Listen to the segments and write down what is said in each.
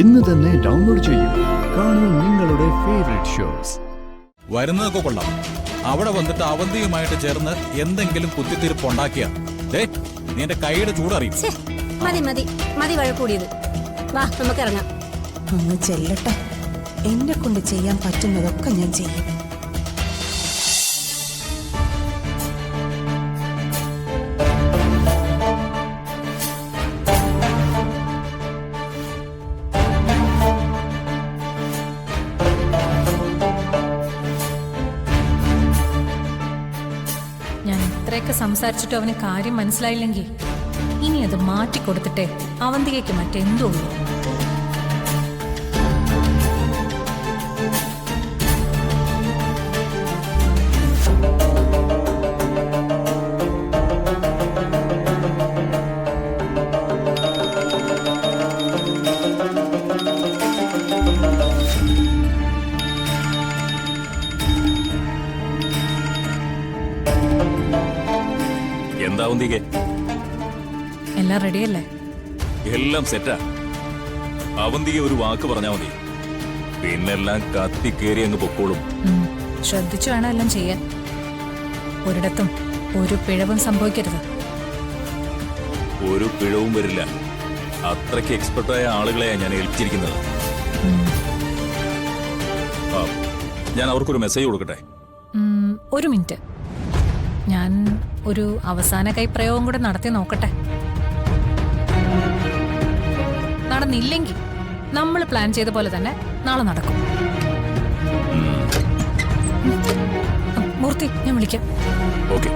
ഇന്ന് തന്നെ ഡൗൺലോഡ് ചെയ്യൂ. കാണൂ നിങ്ങളുടെ ഫേവറേറ്റ് ഷോസ്. വരുന്നതൊക്കെ കൊള്ളാം. അവിടെ വന്നിട്ട് അവന്തിയുമായിട്ട് ചേർന്ന് എന്തെങ്കിലും കുത്തിത്തിരിപ്പുണ്ടാക്കിയ നീ എന്റെ കൈയുടെ ചൂടറിയും. മതി മതി മതി വഴക്കൂടിയത്. വാ നമുക്ക് ഇറങ്ങാം. ഒന്ന് ചെല്ലട്ടെ, എന്നെ കൊണ്ട് ചെയ്യാൻ പറ്റുന്നതൊക്കെ ഞാൻ ചെയ്യും. ഞാൻ ഇത്രയൊക്കെ സംസാരിച്ചിട്ടും അവന് കാര്യം മനസ്സിലായില്ലെങ്കിൽ ഇനി അത് മാറ്റിക്കൊടുത്തിട്ടേ അവന്തികയ്ക്ക് മറ്റെന്തോ ഉള്ളൂ. എന്താ അവന്തികെ, എല്ലാം റെഡിയല്ലേ? എല്ലാം സെറ്റാ. അവന്തികെ ഒരു വാക്ക് പറഞ്ഞാ മതി, പിന്നെല്ലാം കത്തിക്കേറി അങ്ങ് പൊക്കോളും. ശ്രദ്ധിച്ചു വേണം എല്ലാം ചെയ്യാൻ. ഒരിടത്തും ഒരു പിഴവും സംഭവിക്കരുത്. ഒരു പിഴവും വരില്ല. അത്രയ്ക്ക് എക്സ്പെർട്ടായ ആളുകളെയാ ഞാൻ ഏൽപ്പിച്ചിരിക്കുന്നത്. ഞാൻ അവർക്കൊരു മെസ്സേജ് കൊടുക്കട്ടെ? ഒരു മിനിറ്റ്, ഞാൻ ഒരു അവസാന കൈ പ്രയോഗം കൂടെ നടത്തി നോക്കട്ടെ. നടന്നില്ലെങ്കിൽ നമ്മൾ പ്ലാൻ ചെയ്ത പോലെ തന്നെ നാളെ നടക്കും. മൂർത്തി, ഞാൻ വിളിക്കാം. ഓക്കെ.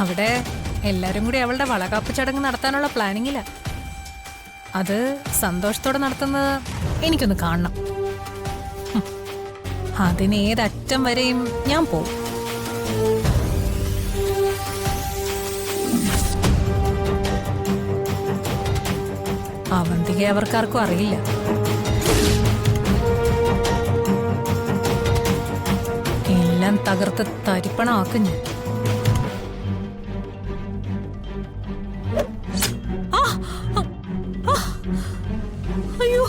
അവിടെ എല്ലാരും കൂടി അവളുടെ വളകാപ്പ് ചടങ്ങ് നടത്താനുള്ള പ്ലാനിങ്ങില്ല. അത് സന്തോഷത്തോടെ നടത്തുന്നത് എനിക്കൊന്ന് കാണണം. അതിന് ഏതറ്റം വരെയും ഞാൻ പോവും. അവന്തികയെ അവർക്കാർക്കും അറിയില്ല. എല്ലാം തകർത്ത് തരിപ്പണമാക്കും ഞാൻ. അയ്യോ,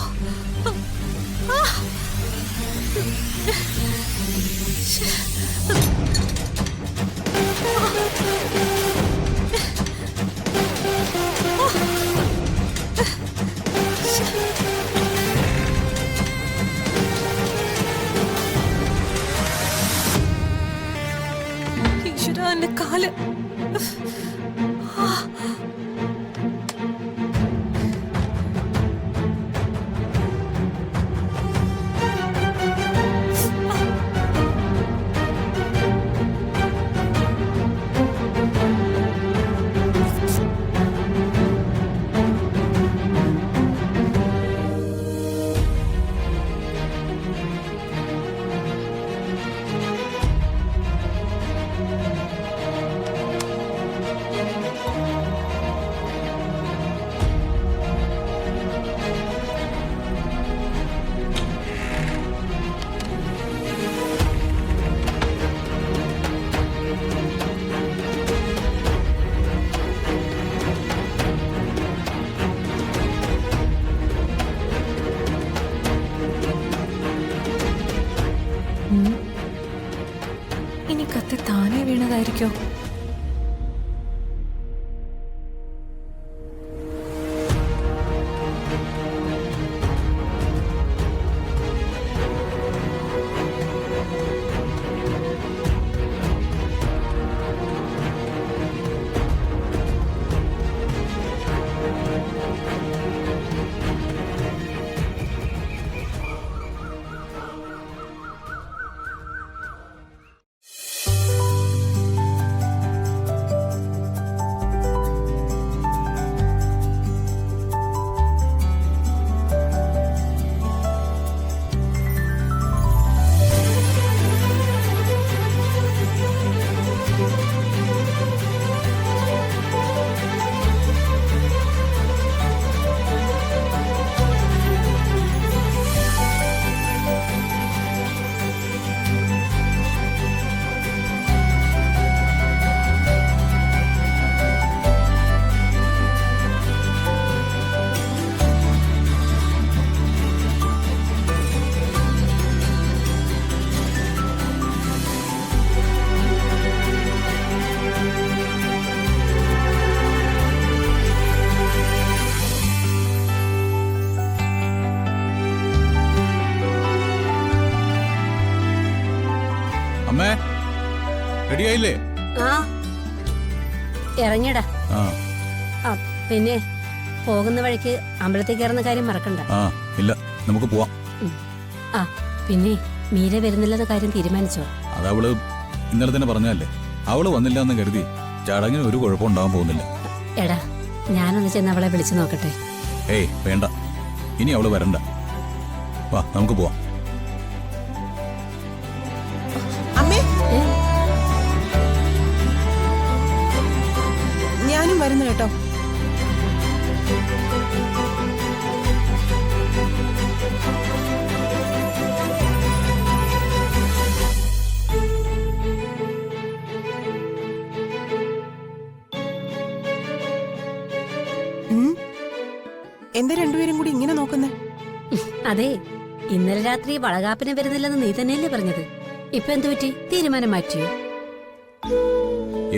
ഈശ്വരാ, എന്റെ കാല്. ഇനി കത്തി താനേ വീണതായിരിക്കോ? അമ്മേ റെഡിയായില്ലേ? ആ ഇറങ്ങിയടാ. ആ ആ പിന്നെ പോകുന്ന വഴിക്ക് അമ്പലത്തിൽ കയറുന്ന കാര്യം മറക്കണ്ട. ആ ഇല്ല, നമുക്ക് പോവാം. ആ പിന്നെ മീര വരുന്നില്ലെന്ന കാര്യം തീരുമാനിച്ചോ? അതവള് ഇന്നലെ തന്നെ പറഞ്ഞല്ലേ. അവള് വന്നില്ല എന്ന് കരുതി ചടങ്ങിന് ഒരു കുഴപ്പം ഉണ്ടാവാൻ പോകുന്നില്ല. എടാ ഞാനൊന്ന് ചെന്ന് അവളെ വിളിച്ചു നോക്കട്ടെ. ഏയ് വേണ്ട, ഇനി അവള് വരണ്ട. വാ നമുക്ക് പോവാം. അമ്മേ, ഏ? ഞാനും വരുന്നു കേട്ടോ. എന്താ രണ്ടുപേരും കൂടി ഇങ്ങനെ നോക്കുന്നേ? അതെ, ഇന്നലെ രാത്രി വളകാപ്പിന് വരുന്നില്ലെന്ന് നീ തന്നെയല്ലേ പറഞ്ഞത്. ഇപ്പൊ എന്തു പറ്റി? തീരുമാനം മാറ്റിയോ?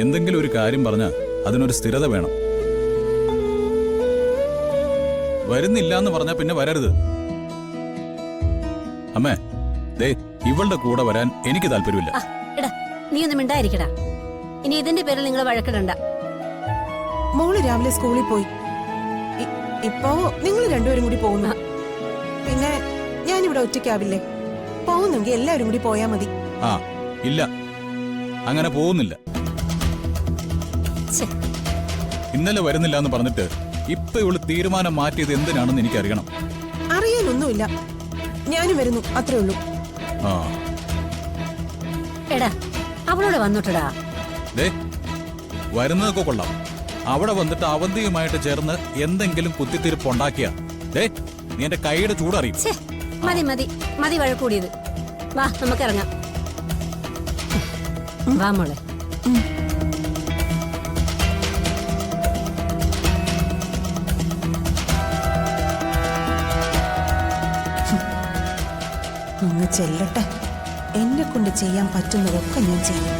എന്തെങ്കിലും ഒരു കാര്യം പറഞ്ഞാ അതിനൊരു സ്ഥിരത വേണം. വരുന്നില്ല എന്ന് പറഞ്ഞാ പിന്നെ വരരുത്. അമ്മേ, ദേ ഇവളുടെ കൂടെ വരാൻ എനിക്ക് താല്പര്യമില്ല. ആ എടാ നീ ഒന്നും മിണ്ടായിരിക്കടാ. ഇനി ഇതിന്റെ പേരിൽ നിങ്ങൾ വഴക്കിടണ്ട. മോള് രാവിലെ സ്കൂളിൽ പോയി. ഇപ്പോ നിങ്ങൾ രണ്ടുപേരും കൂടി പോകുന്നു. പിന്നെ ഞാനിവിടെ ഒറ്റയ്ക്കാവില്ലേ? പോകുന്നെങ്കിൽ എല്ലാവരും കൂടി പോയാ മതി. ആ ഇല്ല, അങ്ങനെ പോകുന്നില്ല. ഛെ, ഇന്നലെ വരുന്നില്ല എന്ന് പറഞ്ഞിട്ട് ഇപ്പൊ ഇവള് തീരുമാനം മാറ്റിയത് എന്തിനാണെന്ന് എനിക്കറിയണം. അറിയാനൊന്നുമില്ല, ഞാനും വരുന്നു, അത്രേ ഉള്ളൂ. ആ എടാ അവളോട് വന്നോട്ടടാ. ദേ വരുന്നതൊക്കെ കൊള്ളാം. അവിടെ വന്നിട്ട് അവന്തിയുമായിട്ട് ചേർന്ന് എന്തെങ്കിലും കുത്തിത്തിരിപ്പുണ്ടാക്കിയ ദേ നീ എന്റെ കൈയുടെ ചൂടറിയും. ഛേ, മതി മതി മതി വഴക്കൂടിയത്. വാ നമുക്ക് ഇറങ്ങാം. വാ മോളെ. അങ്ങ് ചെല്ലട്ടെ, എന്നെ കൊണ്ട് ചെയ്യാൻ പറ്റുന്നതൊക്കെ ഞാൻ ചെയ്യും.